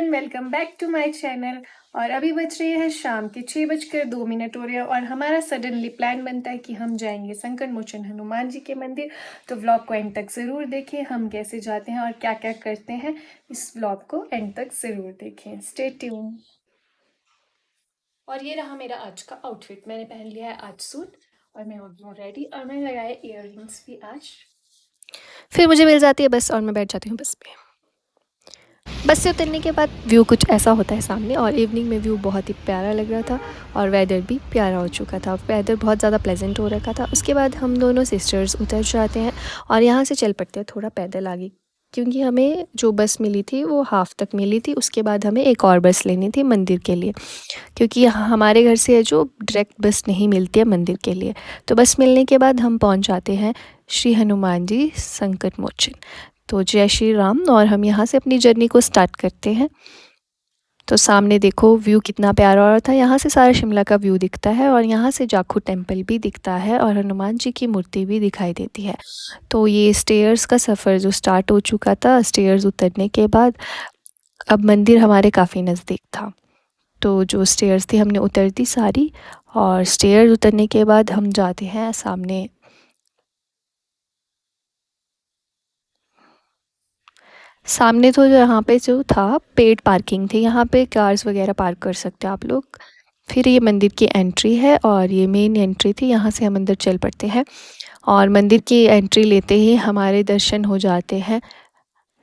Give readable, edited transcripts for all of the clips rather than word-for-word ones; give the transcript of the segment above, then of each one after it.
Everyone, welcome back to my channel. और अभी बज रही है शाम के 6:02 हो रहे हैं और हमारा सडनली प्लान बनता है कि हम जाएंगे संकट मोचन हनुमान जी के मंदिर। तो व्लॉग को एंड तक ज़रूर देखें, हम कैसे जाते हैं और क्या क्या करते हैं, इस व्लॉग को एंड तक ज़रूर देखें। Stay tune. और ये रहा मेरा आज का आउटफिट। मैंने पहन लिया है आज सूट और मैं हो गई हूँ रेडी और मैंने लगाए इयर भी आज। फिर मुझे मिल जाती है बस और मैं बैठ जाती हूँ बस पे। बस से उतरने के बाद व्यू कुछ ऐसा होता है सामने, और इवनिंग में व्यू बहुत ही प्यारा लग रहा था और वेदर भी प्यारा हो चुका था। वेदर बहुत ज़्यादा प्लेजेंट हो रखा था। उसके बाद हम दोनों सिस्टर्स उतर जाते हैं और यहाँ से चल पड़ते हैं थोड़ा पैदल आगे, क्योंकि हमें जो बस मिली थी वो हाफ तक मिली थी। उसके बाद हमें एक और बस लेनी थी मंदिर के लिए, क्योंकि हमारे घर से जो डायरेक्ट बस नहीं मिलती है मंदिर के लिए। तो बस मिलने के बाद हम पहुँच जाते हैं श्री हनुमान जी संकट मोचन। तो जय श्री राम। और हम यहाँ से अपनी जर्नी को स्टार्ट करते हैं। तो सामने देखो व्यू कितना प्यारा हो रहा था। यहाँ से सारा शिमला का व्यू दिखता है और यहाँ से जाखू टेम्पल भी दिखता है और हनुमान जी की मूर्ति भी दिखाई देती है। तो ये स्टेयर्स का सफ़र जो स्टार्ट हो चुका था, स्टेयर्स उतरने के बाद अब मंदिर हमारे काफ़ी नज़दीक था। तो जो स्टेयर्स थी हमने उतर दी सारी, और स्टेयर्स उतरने के बाद हम जाते हैं सामने। सामने तो यहाँ पे जो था पेड पार्किंग थी, यहाँ पे कार्स वगैरह पार्क कर सकते हो आप लोग। फिर ये मंदिर की एंट्री है और ये मेन एंट्री थी, यहाँ से हम अंदर चल पड़ते हैं। और मंदिर की एंट्री लेते ही हमारे दर्शन हो जाते हैं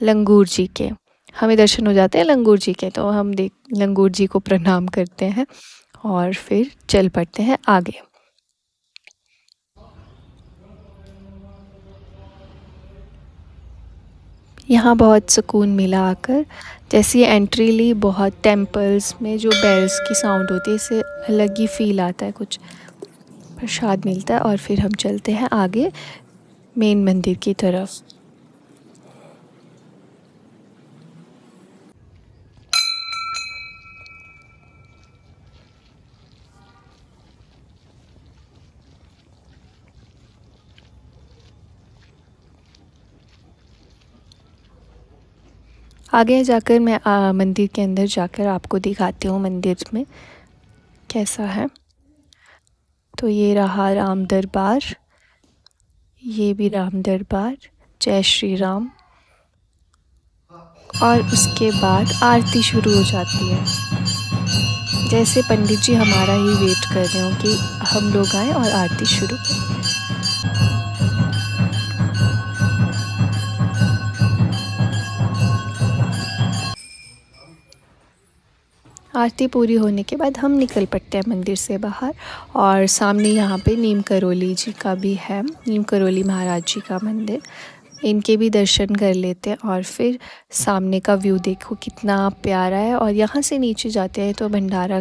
लंगूर जी के। हमें दर्शन हो जाते हैं लंगूर जी के, तो हम लंगूर जी को प्रणाम करते हैं और फिर चल पड़ते हैं आगे। यहाँ बहुत सुकून मिला आकर। जैसे ही एंट्री ली, बहुत टेम्पल्स में जो बेल्स की साउंड होती है, इससे अलग ही फील आता है, कुछ प्रसाद मिलता है। और फिर हम चलते हैं आगे मेन मंदिर की तरफ। आगे जाकर मैं मंदिर के अंदर जाकर आपको दिखाती हूँ मंदिर में कैसा है। तो ये रहा राम दरबार, ये भी राम दरबार। जय श्री राम। और उसके बाद आरती शुरू हो जाती है। जैसे पंडित जी हमारा ही वेट कर रहे हो कि हम लोग आएँ और आरती शुरू करें। आरती पूरी होने के बाद हम निकल पड़ते हैं मंदिर से बाहर। और सामने यहाँ पे नीम करोली जी का भी है, नीम करोली महाराज जी का मंदिर। इनके भी दर्शन कर लेते हैं और फिर सामने का व्यू देखो कितना प्यारा है। और यहाँ से नीचे जाते हैं तो भंडारा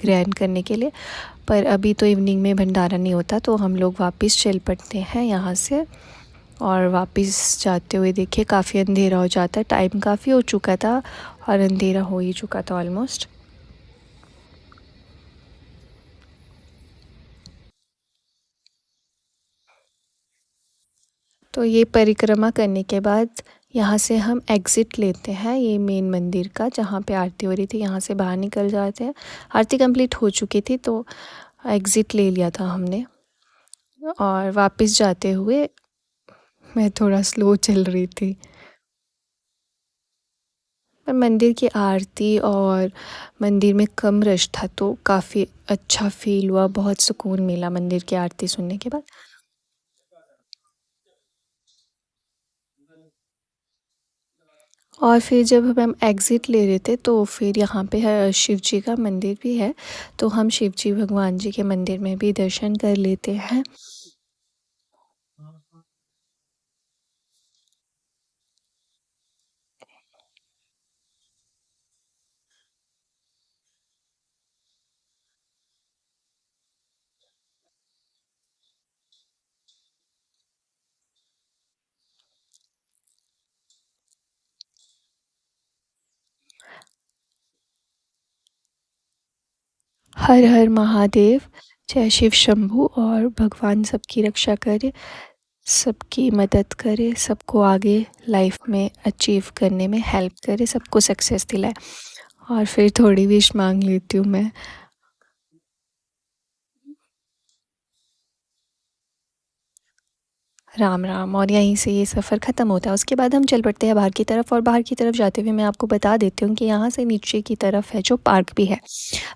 ग्रहण करने के लिए, पर अभी तो इवनिंग में भंडारा नहीं होता, तो हम लोग वापस चल पड़ते हैं यहाँ से। और वापस जाते हुए देखिए काफ़ी अंधेरा हो जाता है, टाइम काफ़ी हो चुका था और अंधेरा हो ही चुका था ऑलमोस्ट। तो ये परिक्रमा करने के बाद यहाँ से हम एग्ज़िट लेते हैं, ये मेन मंदिर का जहाँ पे आरती हो रही थी, यहाँ से बाहर निकल जाते हैं। आरती कंप्लीट हो चुकी थी तो एग्ज़िट ले लिया था हमने। और वापस जाते हुए मैं थोड़ा स्लो चल रही थी, पर मंदिर की आरती और मंदिर में कम रश था तो काफ़ी अच्छा फ़ील हुआ, बहुत सुकून मिला मंदिर की आरती सुनने के बाद। और फिर जब हम एग्ज़िट ले रहे थे तो फिर यहाँ पे है शिव जी का मंदिर भी है, तो हम शिव जी भगवान जी के मंदिर में भी दर्शन कर लेते हैं। हर हर महादेव। जय शिव शंभू। और भगवान सबकी रक्षा करे, सबकी मदद करे, सबको आगे लाइफ में अचीव करने में हेल्प करे, सबको सक्सेस दिलाए। और फिर थोड़ी विश मांग लेती हूँ मैं। राम राम। और यहीं से ये सफ़र ख़त्म होता है। उसके बाद हम चल पड़ते हैं बाहर की तरफ, और बाहर की तरफ जाते हुए मैं आपको बता देती हूँ कि यहाँ से नीचे की तरफ है जो पार्क भी है।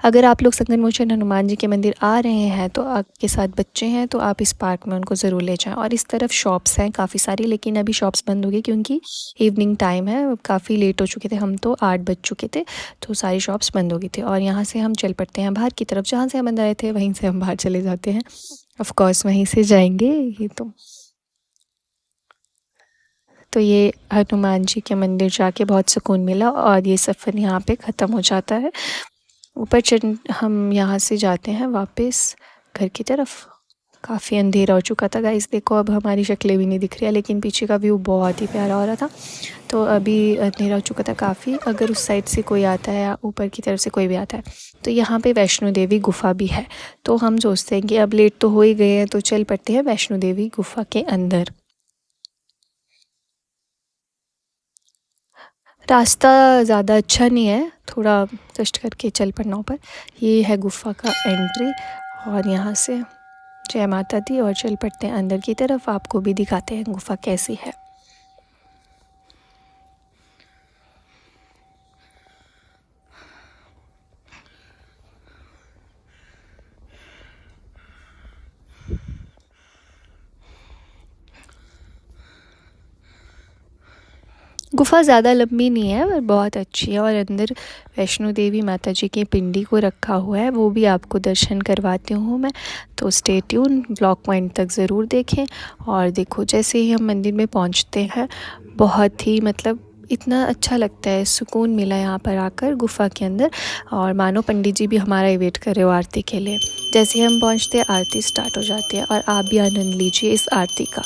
अगर आप लोग संगन मोचन हनुमान जी के मंदिर आ रहे हैं तो आपके साथ बच्चे हैं तो आप इस पार्क में उनको ज़रूर ले जाएं। और इस तरफ शॉप्स हैं काफ़ी सारी, लेकिन अभी शॉप्स बंद हो गई क्योंकि इवनिंग टाइम है, काफ़ी लेट हो चुके थे, हम तो 8 बज चुके थे, तो सारी शॉप्स बंद हो गई थी। और यहाँ से हम चल पड़ते हैं बाहर की तरफ, जहाँ से हम अंदर आए थे वहीं से हम बाहर चले जाते हैं। ऑफ कोर्स वहीं से जाएंगे ये तो ये हनुमान जी के मंदिर जाके बहुत सुकून मिला, और ये सफ़र यहाँ पे ख़त्म हो जाता है। ऊपर चढ़ हम यहाँ से जाते हैं वापस घर की तरफ। काफ़ी अंधेरा हो चुका था गाइस, देखो अब हमारी शक्लें भी नहीं दिख रही है, लेकिन पीछे का व्यू बहुत ही प्यारा हो रहा था। तो अभी अंधेरा हो चुका था काफ़ी। अगर उस साइड से कोई आता है या ऊपर की तरफ से कोई भी आता है तो यहाँ पे वैष्णो देवी गुफ़ा भी है। तो हम सोचते हैं कि अब लेट तो हो ही गए हैं तो चल पड़ते हैं वैष्णो देवी गुफ़ा के अंदर। रास्ता ज़्यादा अच्छा नहीं है, थोड़ा कष्ट करके चल पड़ना ऊपर। ये है गुफ़ा का एंट्री, और यहाँ से जय माता दी और चल पड़ते हैं अंदर की तरफ। आपको भी दिखाते हैं गुफ़ा कैसी है। गुफ़ा ज़्यादा लंबी नहीं है पर बहुत अच्छी है, और अंदर वैष्णो देवी माता जी की पिंडी को रखा हुआ है, वो भी आपको दर्शन करवाती हूँ मैं। तो स्टे ट्यून, ब्लॉग पॉइंट तक ज़रूर देखें। और देखो जैसे ही हम मंदिर में पहुँचते हैं, बहुत ही मतलब इतना अच्छा लगता है, सुकून मिला यहाँ पर आकर गुफ़ा के अंदर। और मानो पंडित जी भी हमारा ही वेट कर रहे हो आरती के लिए। जैसे ही हम पहुँचते हैं आरती स्टार्ट हो जाती है, और आप भी आनंद लीजिए इस आरती का।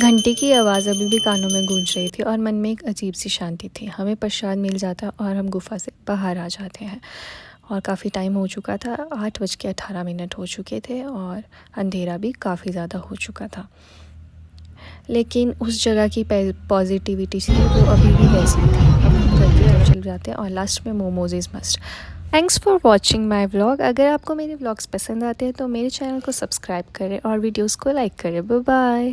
घंटी की आवाज़ अभी भी कानों में गूंज रही थी और मन में एक अजीब सी शांति थी। हमें प्रसाद मिल जाता और हम गुफ़ा से बाहर आ जाते हैं और काफ़ी टाइम हो चुका था। 8:18 हो चुके थे और अंधेरा भी काफ़ी ज़्यादा हो चुका था। लेकिन उस जगह की पॉजिटिविटी थी वो अभी भी वैसी थी। अब हम घर की तरफ चल जाते हैं और लास्ट में momos is must. Thanks for watching my vlog. अगर आपको मेरे व्लॉग्स पसंद आते हैं तो मेरे चैनल को सब्सक्राइब करें और वीडियोज़ को लाइक करें। Bye bye.